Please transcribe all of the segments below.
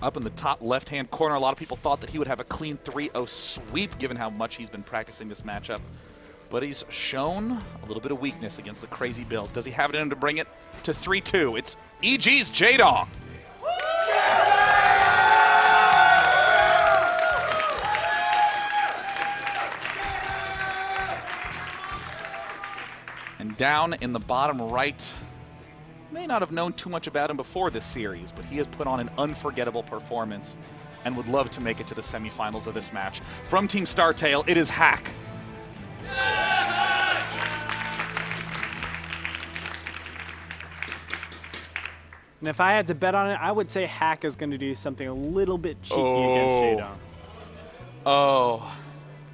up in the top left-hand corner. A lot of people thought that he would have a clean 3-0 sweep, given how much he's been practicing this matchup. But he's shown a little bit of weakness against the crazy Bills. Does he have it in him to bring it to 3-2? It's EG's Jaedong. And down in the bottom right, may not have known too much about him before this series, but he has put on an unforgettable performance and would love to make it to the semifinals of this match. From Team StarTale, it is Hack. And if I had to bet on it, I would say Hack is going to do something a little bit cheeky against Jaedong. Oh.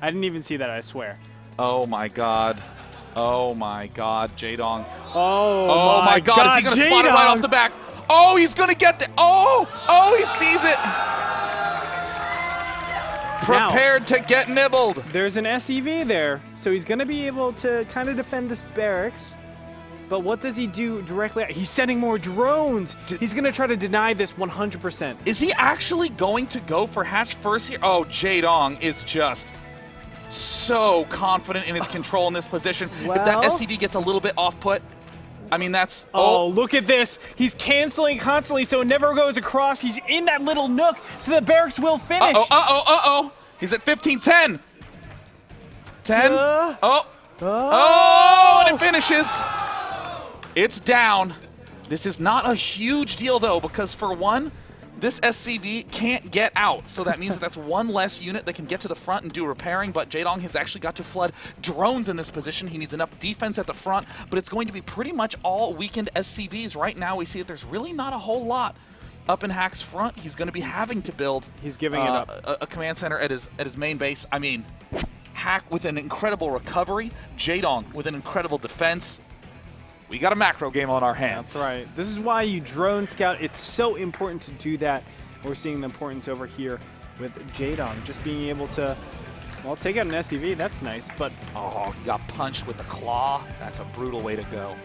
I didn't even see that, I swear. Oh my god. Oh my god, Jaedong. Oh my god, is he going to spot it right off the back? Oh, he's going to get the... Oh, he sees it. Prepared to get nibbled. There's an SEV there, so he's going to be able to kind of defend this barracks. But what does he do directly? He's sending more drones. He's going to try to deny this 100%. Is he actually going to go for Hatch first here? Oh, Jaedong is just so confident in his control in this position. Well, if that SCV gets a little bit off-put, I mean, that's... Oh, look at this. He's canceling constantly, so it never goes across. He's in that little nook, so the barracks will finish. Uh-oh. He's at 15-10. 10. Oh, and it finishes. It's down. This is not a huge deal, though, because for one, this SCV can't get out. So that means that that's one less unit that can get to the front and do repairing, but Jaedong has actually got to flood drones in this position. He needs enough defense at the front, but it's going to be pretty much all weakened SCVs. Right now, we see that there's really not a whole lot up in Hack's front. He's going to be having to build He's giving it up. A command center at his main base. I mean, Hack with an incredible recovery, Jaedong with an incredible defense. We got a macro game on our hands. That's right. This is why you drone scout. It's so important to do that. We're seeing the importance over here with Jaedong just being able to, well, take out an SCV. That's nice, but... Oh, he got punched with the claw. That's a brutal way to go.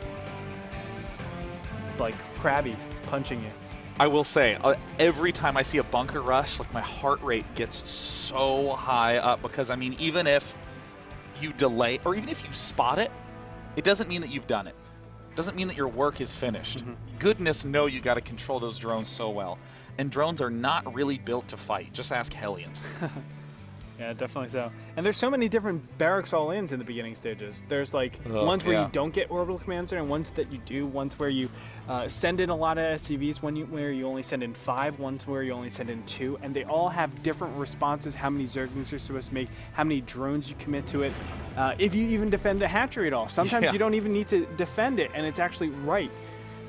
It's like Krabby punching you. I will say, every time I see a bunker rush, like my heart rate gets so high up because, I mean, even if you delay, or even if you spot it, it doesn't mean that you've done it. Doesn't mean that your work is finished. Goodness no, you got to control those drones so well. And drones are not really built to fight. Just ask Hellions. Yeah, definitely so. And there's so many different barracks all-ins in the beginning stages. There's like ones where you don't get orbital commander and ones that you do. Ones where you send in a lot of SCVs, where you only send in 5, ones where you only send in 2. And they all have different responses, how many Zerglings you're supposed to make, how many drones you commit to it. If you even defend the hatchery at all. Sometimes you don't even need to defend it, and it's actually right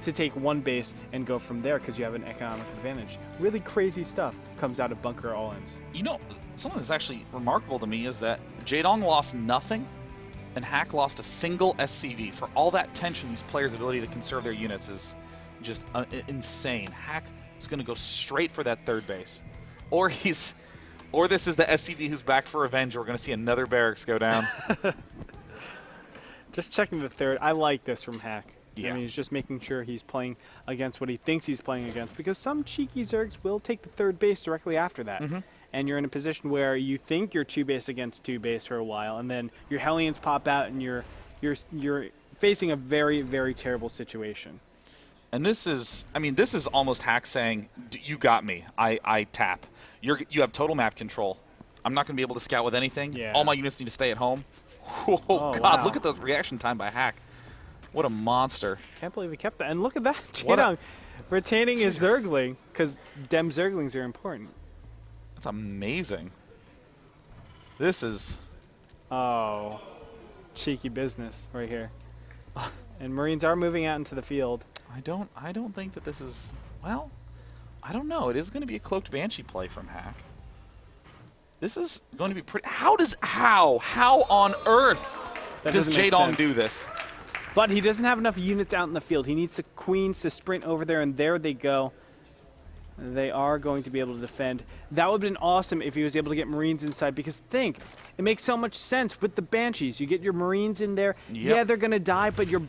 to take one base and go from there because you have an economic advantage. Really crazy stuff comes out of bunker all-ins. You know, something that's actually remarkable to me is that Jaedong lost nothing and Hack lost a single SCV. For all that tension, these players' ability to conserve their units is just insane. Hack is going to go straight for that third base. Or this is the SCV who's back for revenge. We're going to see another barracks go down. Just checking the third. I like this from Hack. Yeah. I mean, he's just making sure he's playing against what he thinks he's playing against, because some cheeky Zergs will take the third base directly after that. And you're in a position where you think you're 2 base against 2 base for a while, and then your Hellions pop out, and you're facing a very, very terrible situation. And this is almost Hack saying, "You got me. I tap. You have total map control. I'm not going to be able to scout with anything. Yeah. All my units need to stay at home." Oh God! Wow. Look at the reaction time by Hack. What a monster. Can't believe he kept that. And look at that. Jaedong retaining his Zergling, because dem Zerglings are important. That's amazing. This is... Oh, cheeky business right here. And Marines are moving out into the field. I don't think that this is... Well, I don't know. It is going to be a Cloaked Banshee play from Hack. This is going to be pretty... How on earth does Jaedong do this? But he doesn't have enough units out in the field. He needs the Queens to sprint over there, and there they go. They are going to be able to defend. That would have been awesome if he was able to get Marines inside, because think, it makes so much sense with the Banshees. You get your Marines in there. Yep. Yeah, they're going to die, but your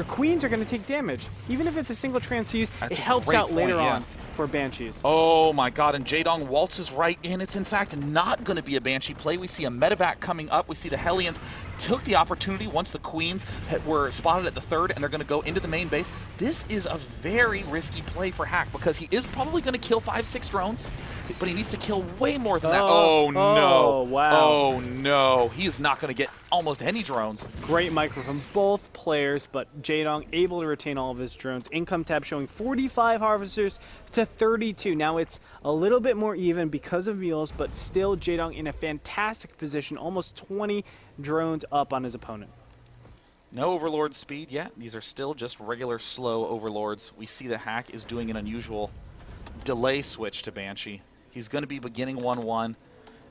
Queens are going to take damage. Even if it's a single transfuse, That's it helps a great out later point, on. for Banshees. Oh my god, and Jaedong waltzes right in. It's in fact not going to be a Banshee play. We see a medevac coming up. We see the Hellions took the opportunity once the Queens were spotted at the third, and they're going to go into the main base. This is a very risky play for Hack because he is probably going to kill 5-6 drones, but he needs to kill way more than that. Oh no. Oh, wow. Oh no. He is not going to get almost any drones. Great micro from both players, but Jaedong able to retain all of his drones. Income tab showing 45 harvesters to 32. Now it's a little bit more even because of Mules, but still Jaedong in a fantastic position, almost 20 drones up on his opponent. No Overlord speed yet. These are still just regular slow Overlords. We see the Hack is doing an unusual delay switch to Banshee. He's going to be beginning 1-1.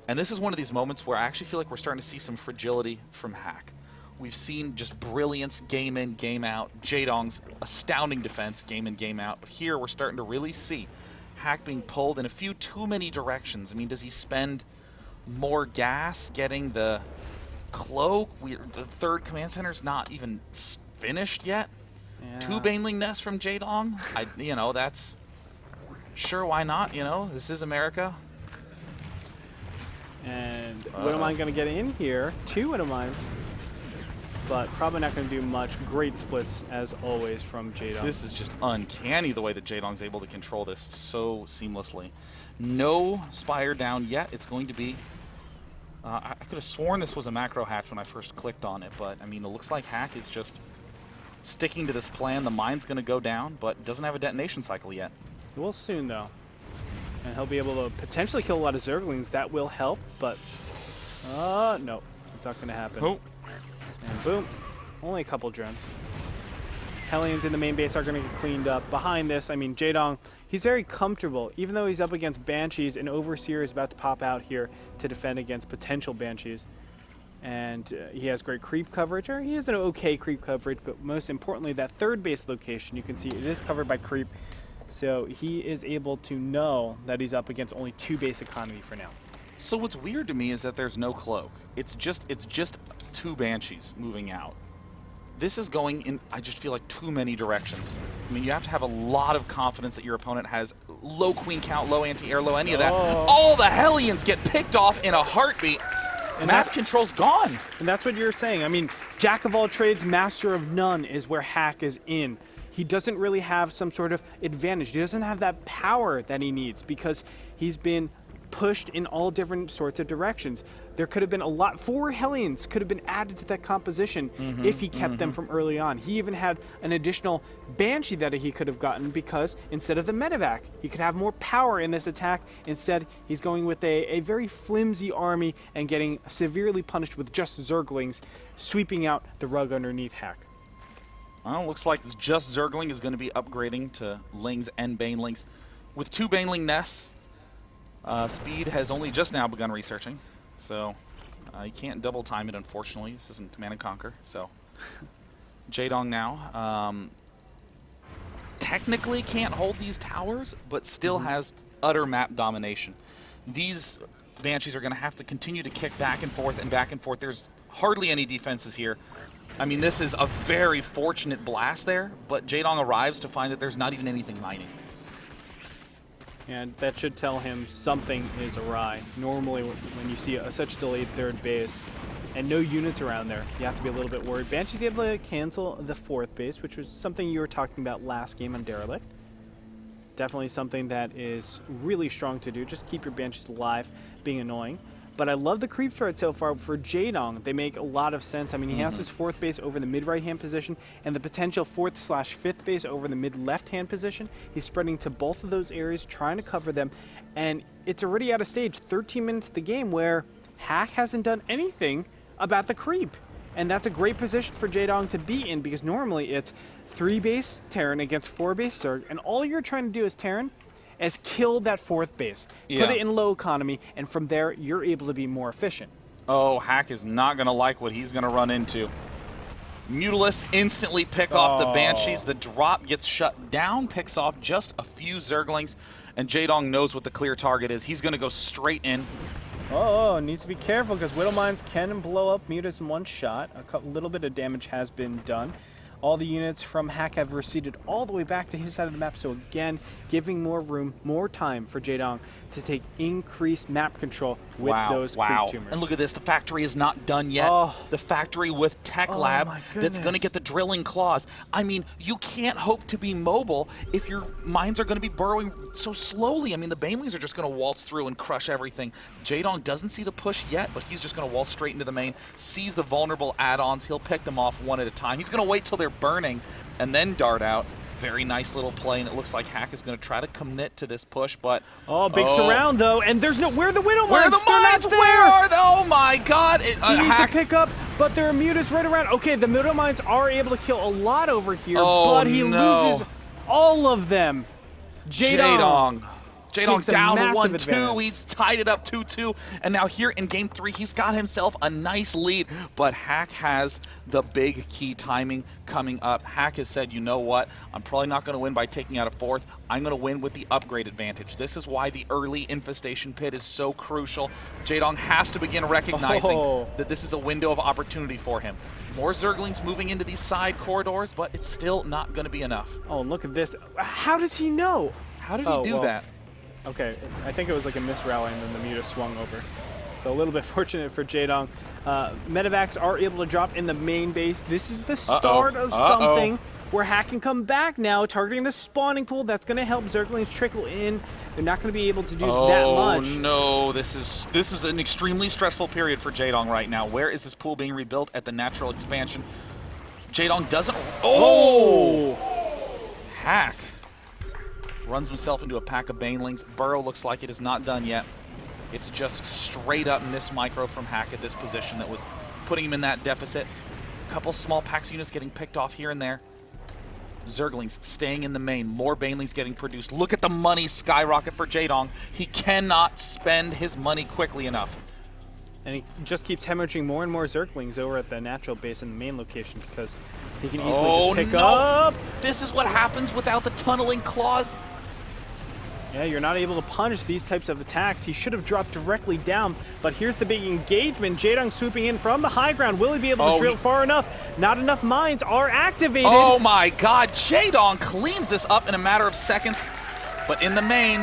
And this is one of these moments where I actually feel like we're starting to see some fragility from Hack. We've seen just brilliance game in, game out. Jaedong's astounding defense game in, game out. But here we're starting to really see Hack being pulled in a few too many directions. I mean, does he spend more gas getting the cloak? The third command center's not even finished yet. Yeah. 2 Baneling nests from Jaedong. You know, that's sure, why not? You know, this is America. And Widowmine going to get in here. 2 Widowmines, but probably not going to do much. Great splits, as always, from Jaedong. This is just uncanny the way that Jaedong's able to control this so seamlessly. No Spire down yet. It's going to be... I could have sworn this was a macro hatch when I first clicked on it, but I mean, it looks like Hack is just sticking to this plan. The mine's going to go down, but doesn't have a detonation cycle yet. He will soon, though. And he'll be able to potentially kill a lot of Zerglings. That will help, but no, it's not going to happen. Oh. And boom, only a couple drones. Hellions in the main base are going to get cleaned up. Behind this, I mean, Jaedong, he's very comfortable. Even though he's up against Banshees, an Overseer is about to pop out here to defend against potential Banshees. And he has great creep coverage, or he has an okay creep coverage, but most importantly, that third base location, you can see it is covered by creep. So he is able to know that he's up against only 2 base economy for now. So what's weird to me is that there's no cloak. It's just 2 Banshees moving out. This is going in, I just feel like, too many directions. I mean, you have to have a lot of confidence that your opponent has low queen count, low anti-air, low any of that. All the Hellions get picked off in a heartbeat. And map control's gone. And that's what you're saying. I mean, jack of all trades, master of none is where Hack is in. He doesn't really have some sort of advantage. He doesn't have that power that he needs because he's been pushed in all different sorts of directions. There could have been a lot. 4 Hellions could have been added to that composition if he kept them from early on. He even had an additional Banshee that he could have gotten because instead of the medevac, he could have more power in this attack. Instead, he's going with a very flimsy army and getting severely punished with just Zerglings, sweeping out the rug underneath Hack. Well, looks like just Zergling is going to be upgrading to Lings and Banelings. With 2 Baneling nests, Speed has only just now begun researching, so you can't double time it, unfortunately. This isn't Command & Conquer, so Jaedong now technically can't hold these towers, but still has utter map domination. These Banshees are going to have to continue to kick back and forth and back and forth. There's hardly any defenses here. I mean, this is a very fortunate blast there, but Jaedong arrives to find that there's not even anything mining. And that should tell him something is awry. Normally, when you see such delayed third base and no units around there, you have to be a little bit worried. Banshee's able to cancel the 4th base, which was something you were talking about last game on Derelict. Definitely something that is really strong to do. Just keep your Banshees alive, being annoying. But I love the creep threat so far for Jaedong. They make a lot of sense. I mean, he has his 4th base over the mid-right-hand position and the potential 4th/5th base over the mid-left-hand position. He's spreading to both of those areas, trying to cover them. And it's already at a stage, 13 minutes of the game, where Hack hasn't done anything about the creep. And that's a great position for Jaedong to be in because normally it's 3 base Terran against 4 base Zerg. And all you're trying to do as Terran is kill that 4th base, put it in low economy, and from there, you're able to be more efficient. Oh, Hack is not going to like what he's going to run into. Mutalisk instantly pick off the Banshees. The drop gets shut down, picks off just a few Zerglings, and Jaedong knows what the clear target is. He's going to go straight in. Needs to be careful because Widowmines can blow up Mutas in one shot. A little bit of damage has been done. All the units from Hack have receded all the way back to his side of the map, so again, giving more room, more time for Jaedong to take increased map control with those creep tumors. And look at this, the factory is not done yet. The factory with Tech Lab that's going to get the drilling claws. I mean, you can't hope to be mobile if your mines are going to be burrowing so slowly. I mean, the Banelings are just going to waltz through and crush everything. Jaedong doesn't see the push yet, but he's just going to waltz straight into the main, sees the vulnerable add-ons. He'll pick them off one at a time. He's going to wait till they're burning and then dart out. Very nice little play, and it looks like Hack is going to try to commit to this push, but... big surround, though, and there's no... Where are the Widow mines? Where are the mines? Where are they? Oh, my God. He needs to pick up, but there are mutas right around. Okay, the Widow mines are able to kill a lot over here, but he loses all of them. Jaedong down 1-2. He's tied it up 2-2. And now here in game 3, he's got himself a nice lead. But Hack has the big key timing coming up. Hack has said, you know what? I'm probably not going to win by taking out a 4th. I'm going to win with the upgrade advantage. This is why the early infestation pit is so crucial. Jaedong has to begin recognizing that this is a window of opportunity for him. More Zerglings moving into these side corridors, but it's still not going to be enough. Oh, look at this. How does he know? How did he do that? Okay, I think it was like a misrally and then the muta swung over. So a little bit fortunate for Jaedong. Medevacs are able to drop in the main base. This is the start of something where Hack can come back now, targeting the spawning pool. That's going to help Zerglings trickle in. They're not going to be able to do that much. Oh no, this is an extremely stressful period for Jaedong right now. Where is this pool being rebuilt at the natural expansion? Jaedong doesn't... Hack runs himself into a pack of Banelings. Burrow looks like it is not done yet. It's just straight up miss micro from Hack at this position that was putting him in that deficit. A couple small Pax units getting picked off here and there. Zerglings staying in the main. More Banelings getting produced. Look at the money skyrocket for Jaedong. He cannot spend his money quickly enough. And he just keeps hemorrhaging more and more Zerglings over at the natural base in the main location because he can easily just pick up. This is what happens without the tunneling claws. Yeah, you're not able to punish these types of attacks. He should have dropped directly down, but here's the big engagement. Jaedong swooping in from the high ground. Will he be able to drill far enough? Not enough mines are activated. Oh my God, Jaedong cleans this up in a matter of seconds, but in the main,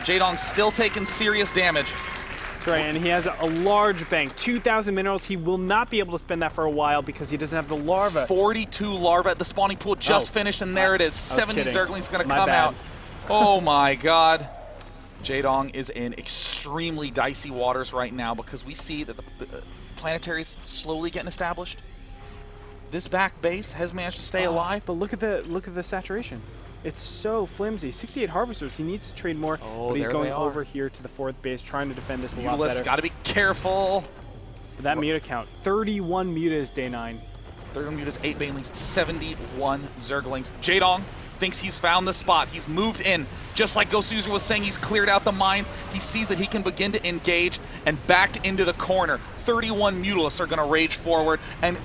Jaedong's still taking serious damage. That's right, and he has a large bank, 2,000 minerals. He will not be able to spend that for a while because he doesn't have the larva. 42 larvae at the spawning pool just finished, and there it is. 70 Zerglings going to come out. Oh my God. Jaedong is in extremely dicey waters right now because we see that the planetary's slowly getting established. This back base has managed to stay alive. But look at the saturation. It's so flimsy. 68 harvesters. He needs to trade more, but he's going over here to the 4th base, trying to defend this a lot better. Got to be careful. But that muta count, 31 mutas day 9. 31 mutas, 8 Banelings, 71 Zerglings. Jaedong thinks he's found the spot. He's moved in. Just like Gosuzu was saying, he's cleared out the mines. He sees that he can begin to engage and backed into the corner. 31 Mutalisks are going to rage forward. And,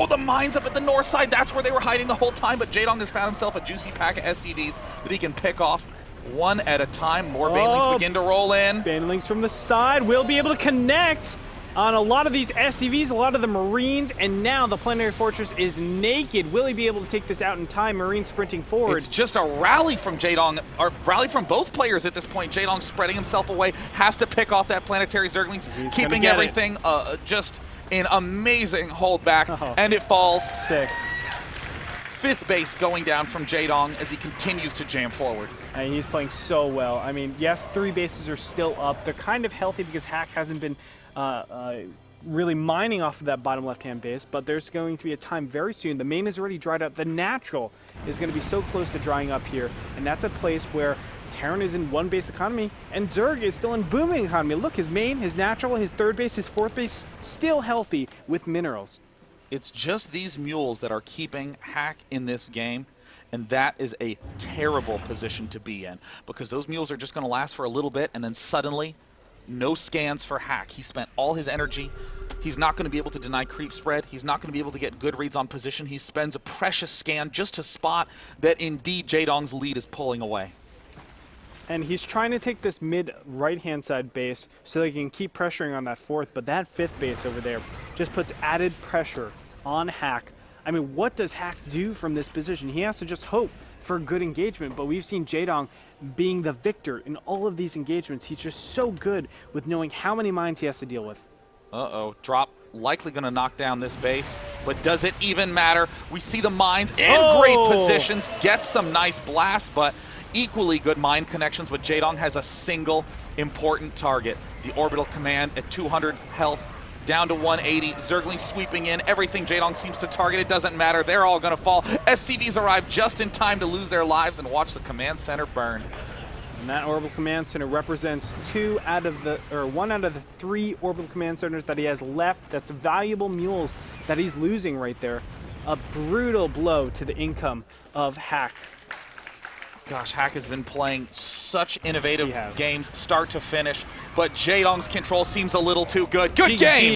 the mines up at the north side. That's where they were hiding the whole time. But Jaedong has found himself a juicy pack of SCVs that he can pick off one at a time. More Banelings begin to roll in. Banelings from the side will be able to connect on a lot of these SCVs, a lot of the Marines, and now the Planetary Fortress is naked. Will he be able to take this out in time? Marine sprinting forward. It's just a rally from Jaedong, or rally from both players at this point. Jaedong spreading himself away, has to pick off that Planetary Zerglings, keeping everything just in amazing holdback, and it falls. Sick. 5th base going down from Jaedong as he continues to jam forward. And he's playing so well. I mean, yes, 3 bases are still up. They're kind of healthy because Hack hasn't been really mining off of that bottom left-hand base, but there's going to be a time very soon. The main is already dried up. The natural is going to be so close to drying up here, and that's a place where Terran is in 1 base economy, and Zerg is still in booming economy. Look, his main, his natural, his 3rd base, his 4th base, still healthy with minerals. It's just these mules that are keeping Hack in this game, and that is a terrible position to be in, because those mules are just going to last for a little bit, and then suddenly no scans for Hack. He spent all his energy. He's not going to be able to deny creep spread. He's not going to be able to get good reads on position. He spends a precious scan just to spot that indeed Jaedong's lead is pulling away. And he's trying to take this mid right-hand side base so they can keep pressuring on that 4th, but that 5th base over there just puts added pressure on Hack I mean, what does Hack do from this position? He has to just hope for good engagement, but we've seen Jaedong being the victor in all of these engagements. He's just so good with knowing how many mines he has to deal with. Uh-oh, drop likely going to knock down this base, but does it even matter? We see the mines in great positions, gets some nice blasts, but equally good mine connections, but Jaedong has a single important target. The orbital command at 200 health, down to 180. ZerG sweeping in. Everything Jaedong seems to target, it doesn't matter. They're all going to fall. SCVs arrive just in time to lose their lives and watch the command center burn. And that orbital command center represents one out of the 3 orbital command centers that he has left. That's valuable mules that he's losing right there. A brutal blow to the income of Hack. Gosh, Hack has been playing such innovative games, start to finish, but Jaedong's control seems a little too good. Good game!